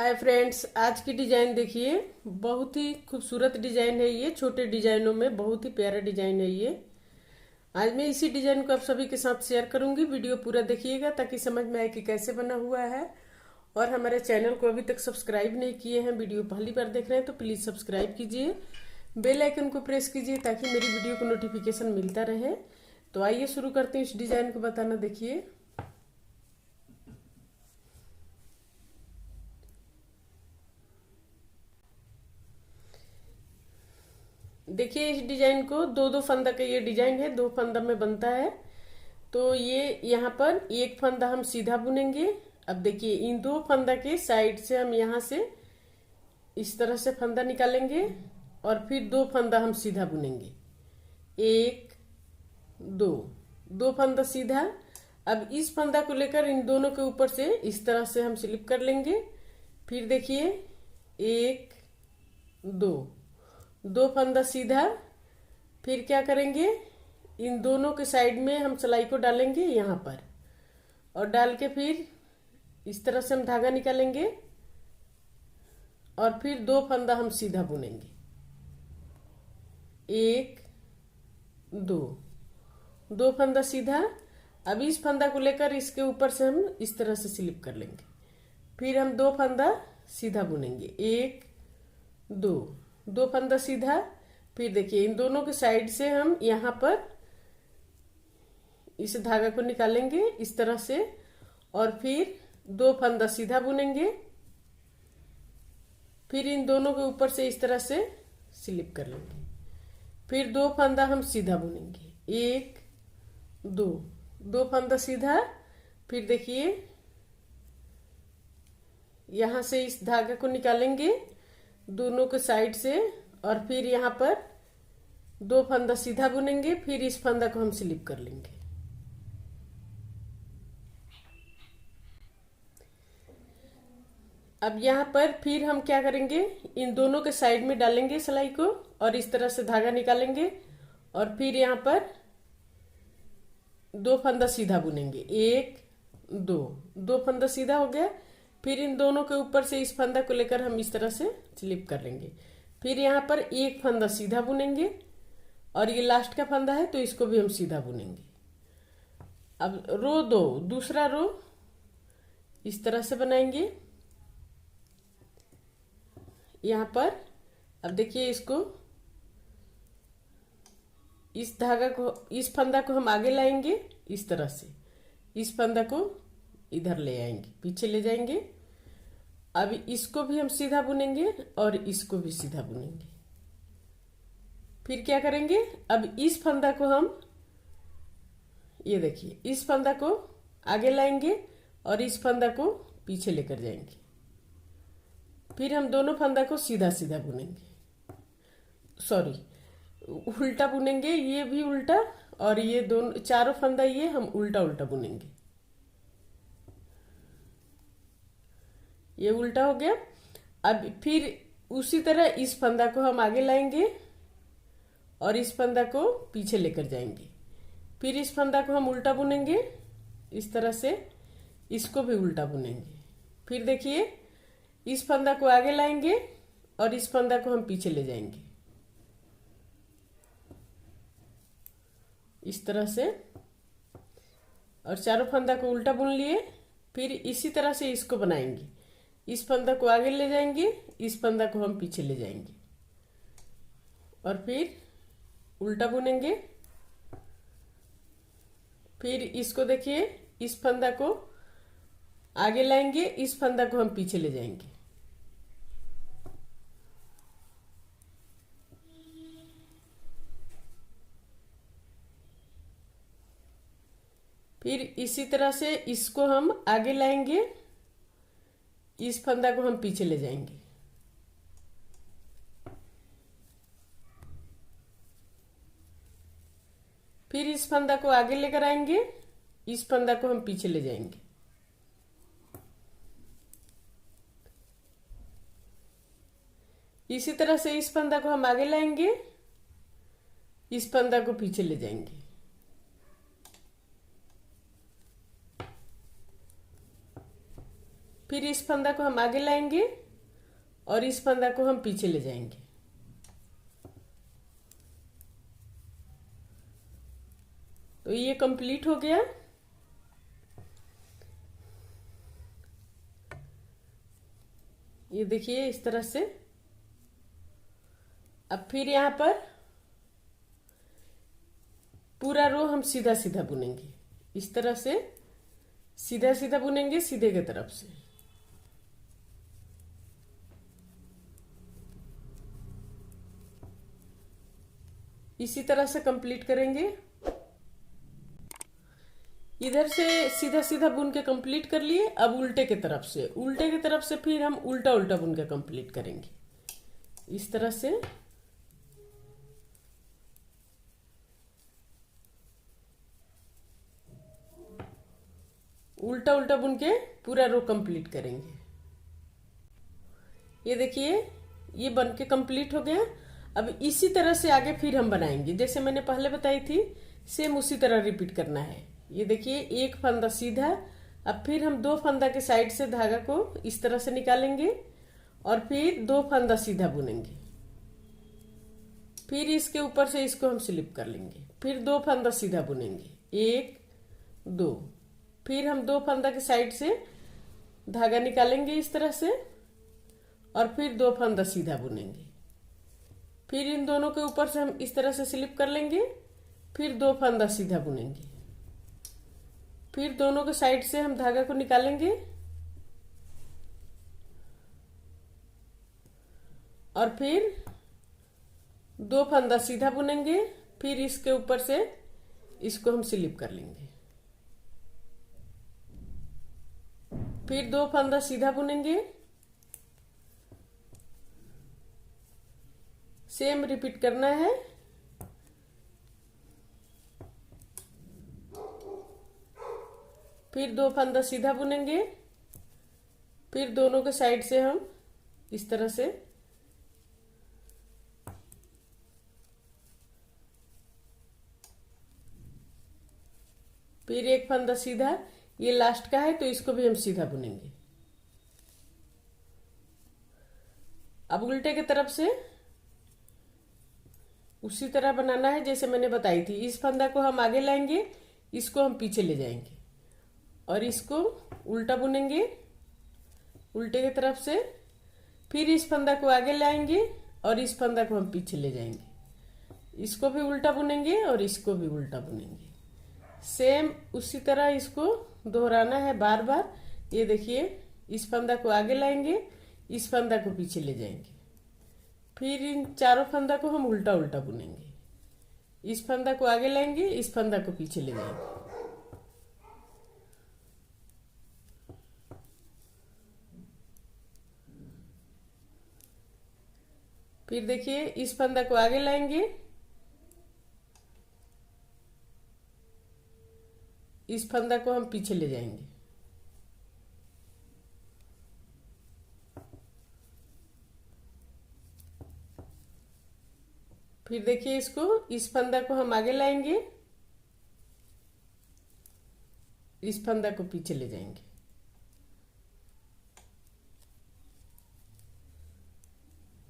Hi friends, आज की design देखिए। बहुत ही खूबसूरत डिजाइन है ये। छोटे डिजाइनों में बहुत ही प्यारा डिजाइन है ये। आज मैं इसी डिजाइन को आप सभी के साथ शेयर करूंगी। वीडियो पूरा देखिएगा ताकि समझ में आए कि कैसे बना हुआ है। और हमारे चैनल को अभी तक सब्सक्राइब नहीं किए हैं, वीडियो पहली बार देख रहे हैं तो प्लीज सब्सक्राइब कीजिए, बेल आइकन को प्रेस कीजिए ताकि मेरी वीडियो को नोटिफिकेशन मिलता रहे। तो आइए शुरू करते हैं इस डिजाइन को बताना। देखिए इस डिजाइन को दो दो फंदा का ये डिजाइन है, दो फंदा में बनता है। तो ये यहाँ पर एक फंदा हम सीधा बुनेंगे। अब देखिए इन दो फंदा के साइड से हम यहाँ से इस तरह से फंदा निकालेंगे और फिर दो फंदा हम सीधा बुनेंगे। एक दो, दो फंदा सीधा। अब इस फंदा को लेकर इन दोनों के ऊपर से इस तरह से हम स्लिप कर लेंगे। फिर देखिए एक दो, दो फंदा सीधा। फिर क्या करेंगे, इन दोनों के साइड में हम सिलाई को डालेंगे यहाँ पर, और डाल के फिर इस तरह से हम धागा निकालेंगे और फिर दो फंदा हम सीधा बुनेंगे। एक दो, दो फंदा सीधा। अब इस फंदा को लेकर इसके ऊपर से हम इस तरह से स्लिप कर लेंगे। फिर हम दो फंदा सीधा बुनेंगे। एक दो, दो फंदा सीधा। फिर देखिए इन दोनों के साइड से हम यहाँ पर इस धागा को निकालेंगे इस तरह से, और फिर दो फंदा सीधा बुनेंगे। फिर इन दोनों के ऊपर से इस तरह से स्लिप कर लेंगे। फिर दो फंदा हम सीधा बुनेंगे। एक दो, दो फंदा सीधा। फिर देखिए यहां से इस धागा को निकालेंगे दोनों के साइड से, और फिर यहाँ पर दो फंदा सीधा बुनेंगे। फिर इस फंदा को हम स्लिप कर लेंगे। अब यहाँ पर फिर हम क्या करेंगे, इन दोनों के साइड में डालेंगे सिलाई को और इस तरह से धागा निकालेंगे, और फिर यहाँ पर दो फंदा सीधा बुनेंगे। एक दो, दो फंदा सीधा हो गया। फिर इन दोनों के ऊपर से इस फंदा को लेकर हम इस तरह से स्लिप कर लेंगे। फिर यहाँ पर एक फंदा सीधा बुनेंगे, और ये लास्ट का फंदा है तो इसको भी हम सीधा बुनेंगे। अब रो दो, दूसरा रो इस तरह से बनाएंगे यहाँ पर। अब देखिए इसको, इस धागा को, इस फंदा को हम आगे लाएंगे इस तरह से, इस फंदा को इधर ले आएंगे, पीछे ले जाएंगे। अब इसको भी हम सीधा बुनेंगे और इसको भी सीधा बुनेंगे। फिर क्या करेंगे, अब इस फंदा को हम, ये देखिए इस फंदा को आगे लाएंगे और इस फंदा को पीछे लेकर जाएंगे। फिर हम दोनों फंदा को सीधा सीधा बुनेंगे, सॉरी उल्टा बुनेंगे, ये भी उल्टा, और ये दोनों चारों फंदा ये हम उल्टा उल्टा बुनेंगे। ये उल्टा हो गया। अब फिर उसी तरह इस फंदा को हम आगे लाएंगे और इस फंदा को पीछे लेकर जाएंगे। फिर इस फंदा को हम उल्टा बुनेंगे इस तरह से, इसको भी उल्टा बुनेंगे। फिर देखिए इस फंदा को आगे लाएंगे और इस फंदा को हम पीछे ले जाएंगे इस तरह से, और चारों फंदा को उल्टा बुन लिए। फिर इसी तरह से इसको बनाएंगे, इस फंदा को आगे ले जाएंगे, इस फंदा को हम पीछे ले जाएंगे और फिर उल्टा बुनेंगे। फिर इसको देखिए, इस फंदा को आगे लाएंगे, इस फंदा को हम पीछे ले जाएंगे। फिर इसी तरह से इसको हम आगे लाएंगे, इस फंदा को हम पीछे ले जाएंगे। फिर इस फंदा को आगे लेकर आएंगे, इस फंदा को हम पीछे ले जाएंगे। इसी तरह से इस फंदा को हम आगे लाएंगे, इस फंदा को पीछे ले जाएंगे। फिर इस फंदा को हम आगे लाएंगे और इस फंदा को हम पीछे ले जाएंगे। तो ये कंप्लीट हो गया। ये देखिए इस तरह से। अब फिर यहाँ पर पूरा रो हम सीधा सीधा बुनेंगे, इस तरह से सीधा सीधा बुनेंगे सीधे की तरफ से। इसी तरह से कंप्लीट करेंगे। इधर से सीधा सीधा बुन के कंप्लीट कर लिए। अब उल्टे की तरफ से, उल्टे की तरफ से फिर हम उल्टा उल्टा बुन के कंप्लीट करेंगे, इस तरह से। उल्टा उल्टा बुन के पूरा रो कंप्लीट करेंगे। ये देखिए ये बन के कंप्लीट हो गया। अब इसी तरह से आगे फिर हम बनाएंगे, जैसे मैंने पहले बताई थी, सेम उसी तरह रिपीट करना है। ये देखिए एक फंदा सीधा। अब फिर हम 2 फंदा के साइड से धागा को इस तरह से निकालेंगे और फिर 2 फंदा सीधा बुनेंगे। फिर इसके ऊपर से इसको हम स्लिप कर लेंगे। फिर 2 फंदा सीधा बुनेंगे, 1 2। फिर हम 2 फंदा के साइड से धागा निकालेंगे इस तरह से और फिर 2 फंदा सीधा बुनेंगे। फिर इन दोनों के ऊपर से हम इस तरह से स्लिप कर लेंगे। फिर 2 फंदा सीधा बुनेंगे। फिर दोनों के साइड से हम धागा को निकालेंगे और फिर 2 फंदा सीधा बुनेंगे। फिर इसके ऊपर से इसको हम स्लिप कर लेंगे। फिर 2 फंदा सीधा बुनेंगे। सेम रिपीट करना है। फिर 2 फंदा सीधा बुनेंगे। फिर दोनों के साइड से हम इस तरह से फिर 1 फंदा सीधा। ये लास्ट का है तो इसको भी हम सीधा बुनेंगे। अब उल्टे की तरफ से उसी तरह बनाना है जैसे मैंने बताई थी। इस फंदा को हम आगे लाएंगे, इसको हम पीछे ले जाएंगे और इसको उल्टा बुनेंगे उल्टे की तरफ से। फिर इस फंदा को आगे लाएंगे और इस फंदा को हम पीछे ले जाएंगे। इसको भी उल्टा बुनेंगे और इसको भी उल्टा बुनेंगे। सेम उसी तरह इसको दोहराना है बार बार। ये देखिए इस फंदा को आगे लाएंगे, इस फंदा को पीछे ले जाएंगे। फिर इन चारों फंदा को हम उल्टा उल्टा बुनेंगे। इस फंदा को आगे लाएंगे, इस फंदा को पीछे ले जाएंगे। फिर देखिए इस फंदा को आगे लाएंगे, इस फंदा को हम पीछे ले जाएंगे। फिर देखिए इसको, इस फंदा को हम आगे लाएंगे, इस फंदा को पीछे ले जाएंगे।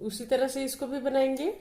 उसी तरह से इसको भी बनाएंगे।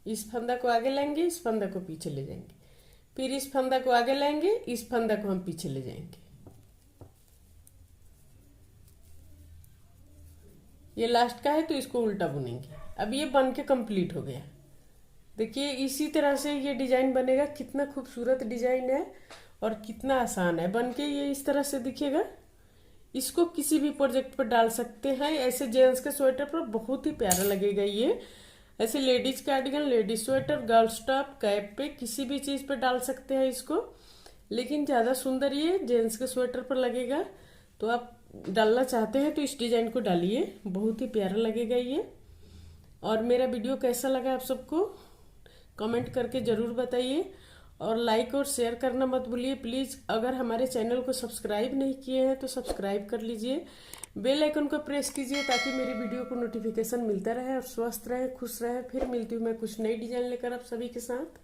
इस फंदा को आगे लाएंगे, इस फंदा को पीछे ले जाएंगे। फिर इस फंदा को आगे लाएंगे, इस फंदा को हम पीछे ले जाएंगे। ये लास्ट का है तो इसको उल्टा बुनेंगे। अब ये बन के कंप्लीट हो गया। देखिए इसी तरह से ये डिजाइन बनेगा। कितना खूबसूरत डिजाइन है और कितना आसान है बन के। ये इस तरह से दिखेगा। इसको किसी भी प्रोजेक्ट पर डाल सकते हैं। ऐसे जेंट्स के स्वेटर पर बहुत ही प्यारा लगेगा ये। ऐसे ladies cardigan, ladies sweater, girls top, cap पे, किसी भी चीज पे डाल सकते हैं इसको। लेकिन ज्यादा सुंदर ये जेंट्स के स्वेटर पर लगेगा। तो आप डालना चाहते हैं तो इस डिजाइन को डालिए, बहुत ही प्यारा लगेगा ये। और मेरा वीडियो कैसा लगा आप सबको कमेंट करके जरूर बताइए, और लाइक और शेयर करना मत भूलिए प्लीज। अगर हमारे चैनल को सब्सक्राइब नहीं किए हैं तो सब्सक्राइब कर लीजिए, बेल आइकन को प्रेस कीजिए ताकि मेरी वीडियो को नोटिफिकेशन मिलता रहे। और स्वस्थ रहे, खुश रहे। फिर मिलती हूँ मैं कुछ नई डिजाइन लेकर आप सभी के साथ।